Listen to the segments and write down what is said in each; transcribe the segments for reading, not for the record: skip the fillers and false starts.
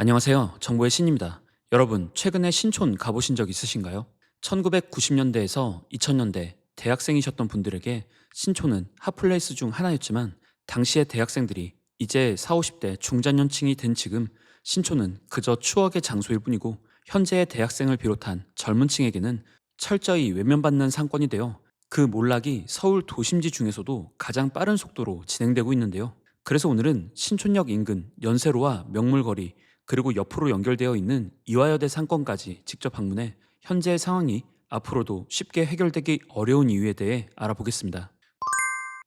안녕하세요. 정보의 신입니다. 여러분, 최근에 신촌 가보신 적 있으신가요? 1990년대에서 2000년대 대학생이셨던 분들에게 신촌은 핫플레이스 중 하나였지만 당시의 대학생들이 이제 4, 50대 중장년층이 된 지금 신촌은 그저 추억의 장소일 뿐이고 현재의 대학생을 비롯한 젊은 층에게는 철저히 외면받는 상권이 되어 그 몰락이 서울 도심지 중에서도 가장 빠른 속도로 진행되고 있는데요. 그래서 오늘은 신촌역 인근 연세로와 명물거리 그리고 옆으로 연결되어 있는 이화여대 상권까지 직접 방문해 현재의 상황이 앞으로도 쉽게 해결되기 어려운 이유에 대해 알아보겠습니다.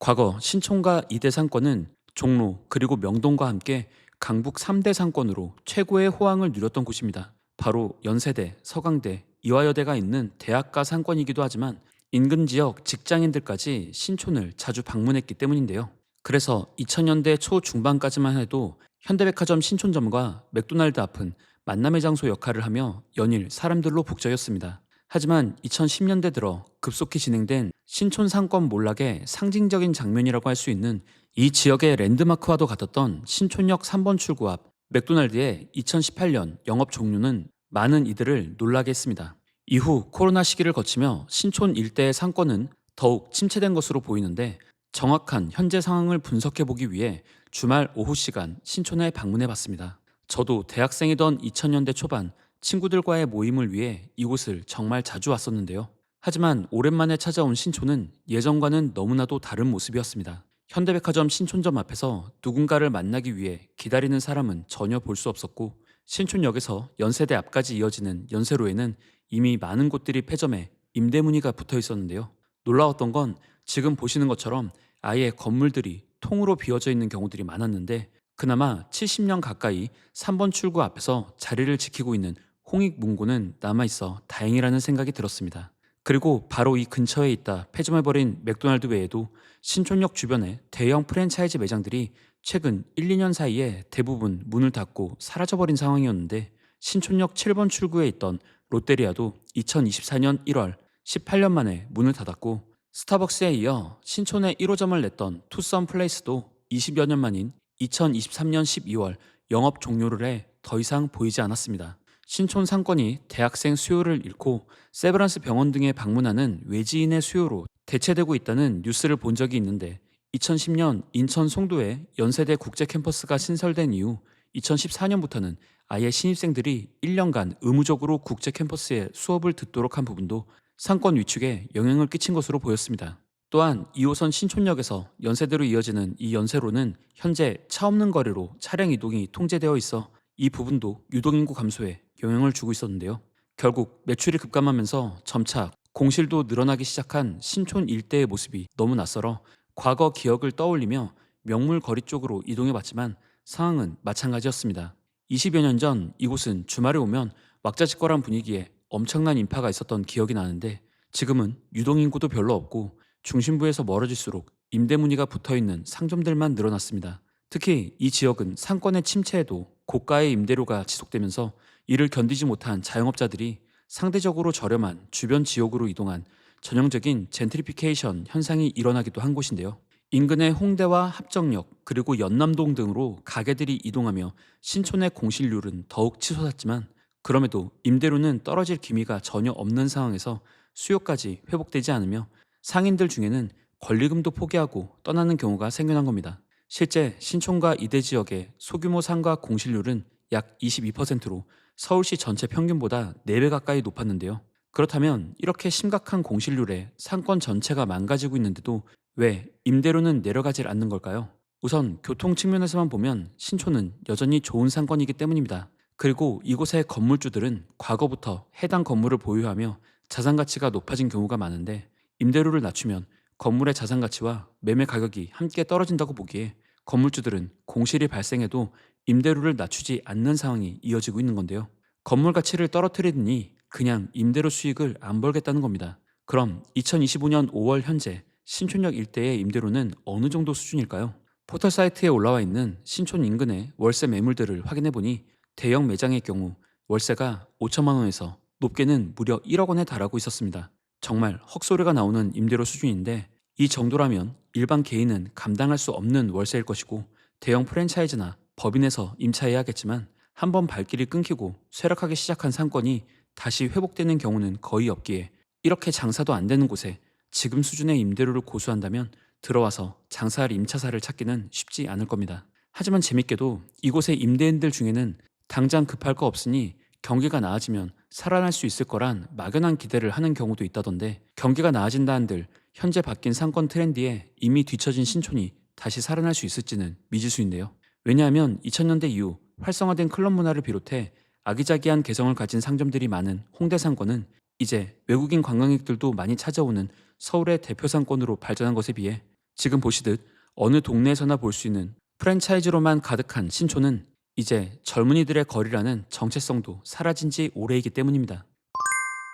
과거 신촌과 이대 상권은 종로 그리고 명동과 함께 강북 3대 상권으로 최고의 호황을 누렸던 곳입니다. 바로 연세대, 서강대, 이화여대가 있는 대학가 상권이기도 하지만 인근 지역 직장인들까지 신촌을 자주 방문했기 때문인데요. 그래서 2000년대 초중반까지만 해도 현대백화점 신촌점과 맥도날드 앞은 만남의 장소 역할을 하며 연일 사람들로 북적였습니다. 하지만 2010년대 들어 급속히 진행된 신촌 상권 몰락의 상징적인 장면이라고 할 수 있는 이 지역의 랜드마크와도 같았던 신촌역 3번 출구 앞 맥도날드의 2018년 영업 종료는 많은 이들을 놀라게 했습니다. 이후 코로나 시기를 거치며 신촌 일대의 상권은 더욱 침체된 것으로 보이는데 정확한 현재 상황을 분석해 보기 위해 주말 오후 시간 신촌에 방문해 봤습니다. 저도 대학생이던 2000년대 초반 친구들과의 모임을 위해 이곳을 정말 자주 왔었는데요. 하지만 오랜만에 찾아온 신촌은 예전과는 너무나도 다른 모습이었습니다. 현대백화점 신촌점 앞에서 누군가를 만나기 위해 기다리는 사람은 전혀 볼 수 없었고 신촌역에서 연세대 앞까지 이어지는 연세로에는 이미 많은 곳들이 폐점해 임대문의가 붙어 있었는데요. 놀라웠던 건 지금 보시는 것처럼 아예 건물들이 통으로 비어져 있는 경우들이 많았는데 그나마 70년 가까이 3번 출구 앞에서 자리를 지키고 있는 홍익문고는 남아있어 다행이라는 생각이 들었습니다. 그리고 바로 이 근처에 있다 폐점해버린 맥도날드 외에도 신촌역 주변에 대형 프랜차이즈 매장들이 최근 1, 2년 사이에 대부분 문을 닫고 사라져버린 상황이었는데 신촌역 7번 출구에 있던 롯데리아도 2024년 1월 18년 만에 문을 닫았고 스타벅스에 이어 신촌에 1호점을 냈던 투썸 플레이스도 20여 년 만인 2023년 12월 영업 종료를 해 더 이상 보이지 않았습니다. 신촌 상권이 대학생 수요를 잃고 세브란스 병원 등에 방문하는 외지인의 수요로 대체되고 있다는 뉴스를 본 적이 있는데 2010년 인천 송도에 연세대 국제 캠퍼스가 신설된 이후 2014년부터는 아예 신입생들이 1년간 의무적으로 국제 캠퍼스에 수업을 듣도록 한 부분도 상권 위축에 영향을 끼친 것으로 보였습니다. 또한 2호선 신촌역에서 연세대로 이어지는 이 연세로는 현재 차 없는 거리로 차량 이동이 통제되어 있어 이 부분도 유동인구 감소에 영향을 주고 있었는데요. 결국 매출이 급감하면서 점차 공실도 늘어나기 시작한 신촌 일대의 모습이 너무 낯설어 과거 기억을 떠올리며 명물 거리 쪽으로 이동해봤지만 상황은 마찬가지였습니다. 20여 년 전 이곳은 주말에 오면 왁자지껄한 분위기에 엄청난 인파가 있었던 기억이 나는데 지금은 유동인구도 별로 없고 중심부에서 멀어질수록 임대문의가 붙어있는 상점들만 늘어났습니다. 특히 이 지역은 상권의 침체에도 고가의 임대료가 지속되면서 이를 견디지 못한 자영업자들이 상대적으로 저렴한 주변 지역으로 이동한 전형적인 젠트리피케이션 현상이 일어나기도 한 곳인데요. 인근의 홍대와 합정역 그리고 연남동 등으로 가게들이 이동하며 신촌의 공실률은 더욱 치솟았지만 그럼에도 임대료는 떨어질 기미가 전혀 없는 상황에서 수요까지 회복되지 않으며 상인들 중에는 권리금도 포기하고 떠나는 경우가 생겨난 겁니다. 실제 신촌과 이대 지역의 소규모 상가 공실률은 약 22%로 서울시 전체 평균보다 4배 가까이 높았는데요. 그렇다면 이렇게 심각한 공실률에 상권 전체가 망가지고 있는데도 왜 임대료는 내려가질 않는 걸까요? 우선 교통 측면에서만 보면 신촌은 여전히 좋은 상권이기 때문입니다. 그리고 이곳의 건물주들은 과거부터 해당 건물을 보유하며 자산 가치가 높아진 경우가 많은데 임대료를 낮추면 건물의 자산 가치와 매매 가격이 함께 떨어진다고 보기에 건물주들은 공실이 발생해도 임대료를 낮추지 않는 상황이 이어지고 있는 건데요. 건물 가치를 떨어뜨리느니 그냥 임대료 수익을 안 벌겠다는 겁니다. 그럼 2025년 5월 현재 신촌역 일대의 임대료는 어느 정도 수준일까요? 포털 사이트에 올라와 있는 신촌 인근의 월세 매물들을 확인해 보니 대형 매장의 경우 월세가 5천만 원에서 높게는 무려 1억 원에 달하고 있었습니다. 정말 헉소리가 나오는 임대료 수준인데 이 정도라면 일반 개인은 감당할 수 없는 월세일 것이고 대형 프랜차이즈나 법인에서 임차해야겠지만 한번 발길이 끊기고 쇠락하기 시작한 상권이 다시 회복되는 경우는 거의 없기에 이렇게 장사도 안 되는 곳에 지금 수준의 임대료를 고수한다면 들어와서 장사할 임차사를 찾기는 쉽지 않을 겁니다. 하지만 재밌게도 이곳의 임대인들 중에는 당장 급할 거 없으니 경기가 나아지면 살아날 수 있을 거란 막연한 기대를 하는 경우도 있다던데, 경기가 나아진다 한들 현재 바뀐 상권 트렌드에 이미 뒤처진 신촌이 다시 살아날 수 있을지는 미지수인데요. 왜냐하면 2000년대 이후 활성화된 클럽 문화를 비롯해 아기자기한 개성을 가진 상점들이 많은 홍대 상권은 이제 외국인 관광객들도 많이 찾아오는 서울의 대표 상권으로 발전한 것에 비해 지금 보시듯 어느 동네에서나 볼 수 있는 프랜차이즈로만 가득한 신촌은 이제 젊은이들의 거리라는 정체성도 사라진 지 오래이기 때문입니다.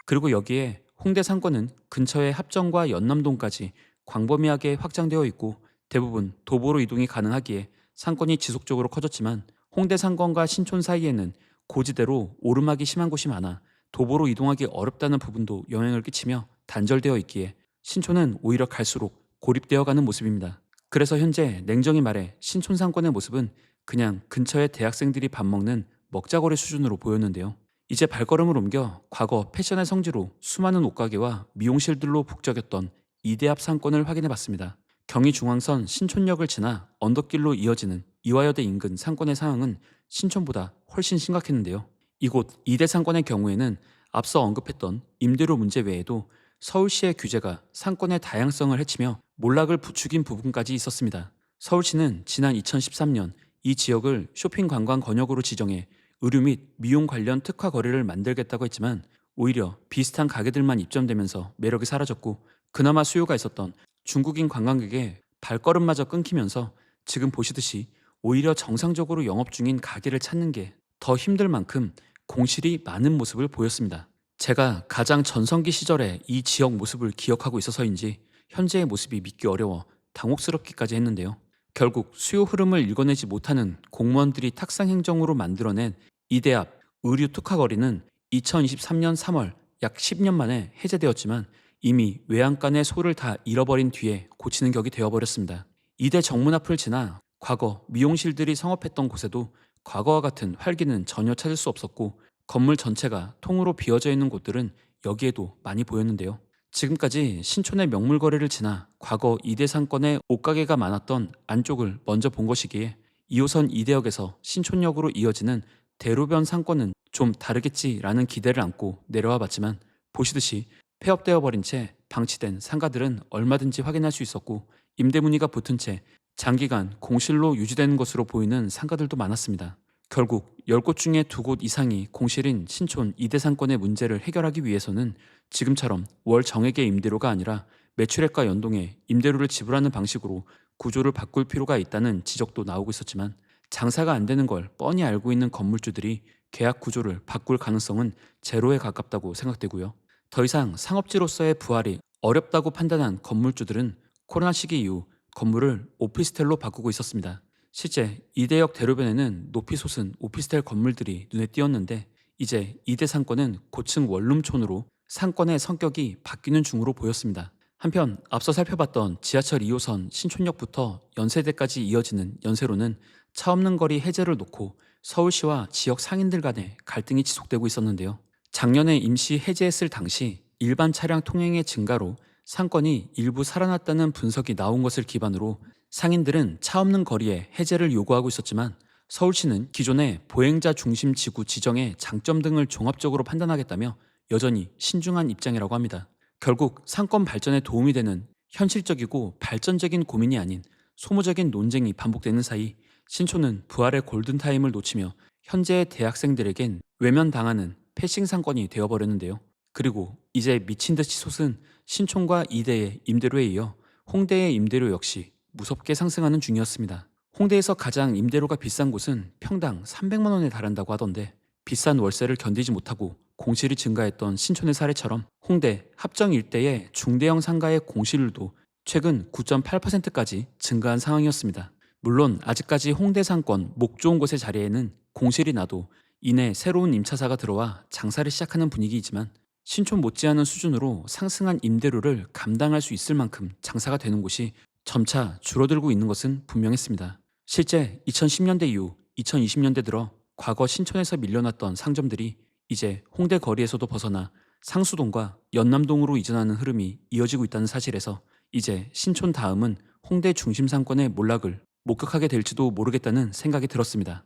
그리고 여기에 홍대 상권은 근처의 합정과 연남동까지 광범위하게 확장되어 있고 대부분 도보로 이동이 가능하기에 상권이 지속적으로 커졌지만, 홍대 상권과 신촌 사이에는 고지대로 오르막이 심한 곳이 많아 도보로 이동하기 어렵다는 부분도 영향을 끼치며 단절되어 있기에 신촌은 오히려 갈수록 고립되어 가는 모습입니다. 그래서 현재 냉정히 말해 신촌 상권의 모습은 그냥 근처의 대학생들이 밥 먹는 먹자거리 수준으로 보였는데요. 이제 발걸음을 옮겨 과거 패션의 성지로 수많은 옷가게와 미용실들로 북적였던 이대 앞 상권을 확인해 봤습니다. 경의중앙선 신촌역을 지나 언덕길로 이어지는 이화여대 인근 상권의 상황은 신촌보다 훨씬 심각했는데요. 이곳 이대 상권의 경우에는 앞서 언급했던 임대료 문제 외에도 서울시의 규제가 상권의 다양성을 해치며 몰락을 부추긴 부분까지 있었습니다. 서울시는 지난 2013년 이 지역을 쇼핑 관광 권역으로 지정해 의류 및 미용 관련 특화 거리를 만들겠다고 했지만 오히려 비슷한 가게들만 입점되면서 매력이 사라졌고, 그나마 수요가 있었던 중국인 관광객의 발걸음마저 끊기면서 지금 보시듯이 오히려 정상적으로 영업 중인 가게를 찾는 게 더 힘들 만큼 공실이 많은 모습을 보였습니다. 제가 가장 전성기 시절에 이 지역 모습을 기억하고 있어서인지 현재의 모습이 믿기 어려워 당혹스럽기까지 했는데요. 결국 수요 흐름을 읽어내지 못하는 공무원들이 탁상 행정으로 만들어낸 이대 앞 의류 특화거리는 2023년 3월 약 10년 만에 해제되었지만 이미 외양간의 소를 다 잃어버린 뒤에 고치는 격이 되어버렸습니다. 이대 정문 앞을 지나 과거 미용실들이 성업했던 곳에도 과거와 같은 활기는 전혀 찾을 수 없었고, 건물 전체가 통으로 비어져 있는 곳들은 여기에도 많이 보였는데요. 지금까지 신촌의 명물거리를 지나 과거 이대 상권의 옷가게가 많았던 안쪽을 먼저 본 것이기에 2호선 이대역에서 신촌역으로 이어지는 대로변 상권은 좀 다르겠지라는 기대를 안고 내려와 봤지만 보시듯이 폐업되어 버린 채 방치된 상가들은 얼마든지 확인할 수 있었고, 임대 문의가 붙은 채 장기간 공실로 유지되는 것으로 보이는 상가들도 많았습니다. 결국 10곳 중에 2곳 이상이 공실인 신촌 이대 상권의 문제를 해결하기 위해서는 지금처럼 월 정액의 임대료가 아니라 매출액과 연동해 임대료를 지불하는 방식으로 구조를 바꿀 필요가 있다는 지적도 나오고 있었지만, 장사가 안 되는 걸 뻔히 알고 있는 건물주들이 계약 구조를 바꿀 가능성은 제로에 가깝다고 생각되고요. 더 이상 상업지로서의 부활이 어렵다고 판단한 건물주들은 코로나 시기 이후 건물을 오피스텔로 바꾸고 있었습니다. 실제 이대역 대로변에는 높이 솟은 오피스텔 건물들이 눈에 띄었는데 이제 이대 상권은 고층 원룸촌으로 상권의 성격이 바뀌는 중으로 보였습니다. 한편 앞서 살펴봤던 지하철 2호선 신촌역부터 연세대까지 이어지는 연세로는 차 없는 거리 해제를 놓고 서울시와 지역 상인들 간의 갈등이 지속되고 있었는데요. 작년에 임시 해제했을 당시 일반 차량 통행의 증가로 상권이 일부 살아났다는 분석이 나온 것을 기반으로 상인들은 차 없는 거리에 해제를 요구하고 있었지만, 서울시는 기존의 보행자 중심 지구 지정의 장점 등을 종합적으로 판단하겠다며 여전히 신중한 입장이라고 합니다. 결국 상권 발전에 도움이 되는 현실적이고 발전적인 고민이 아닌 소모적인 논쟁이 반복되는 사이 신촌은 부활의 골든타임을 놓치며 현재의 대학생들에겐 외면당하는 패싱 상권이 되어버렸는데요. 그리고 이제 미친듯이 솟은 신촌과 이대의 임대료에 이어 홍대의 임대료 역시 무섭게 상승하는 중이었습니다. 홍대에서 가장 임대료가 비싼 곳은 평당 300만 원에 달한다고 하던데, 비싼 월세를 견디지 못하고 공실이 증가했던 신촌의 사례처럼 홍대 합정 일대의 중대형 상가의 공실률도 최근 9.8%까지 증가한 상황이었습니다. 물론 아직까지 홍대 상권 목 좋은 곳의 자리에는 공실이 나도 이내 새로운 임차사가 들어와 장사를 시작하는 분위기이지만, 신촌 못지않은 수준으로 상승한 임대료를 감당할 수 있을 만큼 장사가 되는 곳이 점차 줄어들고 있는 것은 분명했습니다. 실제 2010년대 이후 2020년대 들어 과거 신촌에서 밀려났던 상점들이 이제 홍대 거리에서도 벗어나 상수동과 연남동으로 이전하는 흐름이 이어지고 있다는 사실에서 이제 신촌 다음은 홍대 중심 상권의 몰락을 목격하게 될지도 모르겠다는 생각이 들었습니다.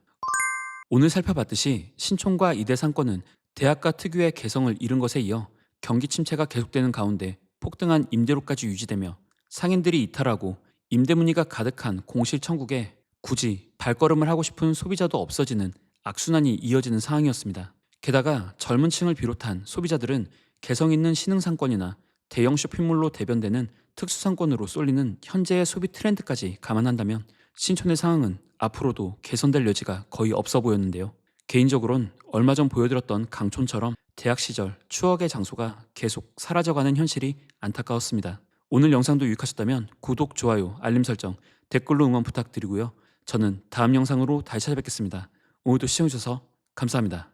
오늘 살펴봤듯이 신촌과 이대 상권은 대학가 특유의 개성을 잃은 것에 이어 경기 침체가 계속되는 가운데 폭등한 임대료까지 유지되며 상인들이 이탈하고 임대 문의가 가득한 공실 천국에 굳이 발걸음을 하고 싶은 소비자도 없어지는 악순환이 이어지는 상황이었습니다. 게다가 젊은 층을 비롯한 소비자들은 개성 있는 신흥상권이나 대형 쇼핑몰로 대변되는 특수상권으로 쏠리는 현재의 소비 트렌드까지 감안한다면 신촌의 상황은 앞으로도 개선될 여지가 거의 없어 보였는데요. 개인적으론 얼마 전 보여드렸던 강촌처럼 대학 시절 추억의 장소가 계속 사라져가는 현실이 안타까웠습니다. 오늘 영상도 유익하셨다면 구독, 좋아요, 알림 설정, 댓글로 응원 부탁드리고요. 저는 다음 영상으로 다시 찾아뵙겠습니다. 오늘도 시청해주셔서 감사합니다.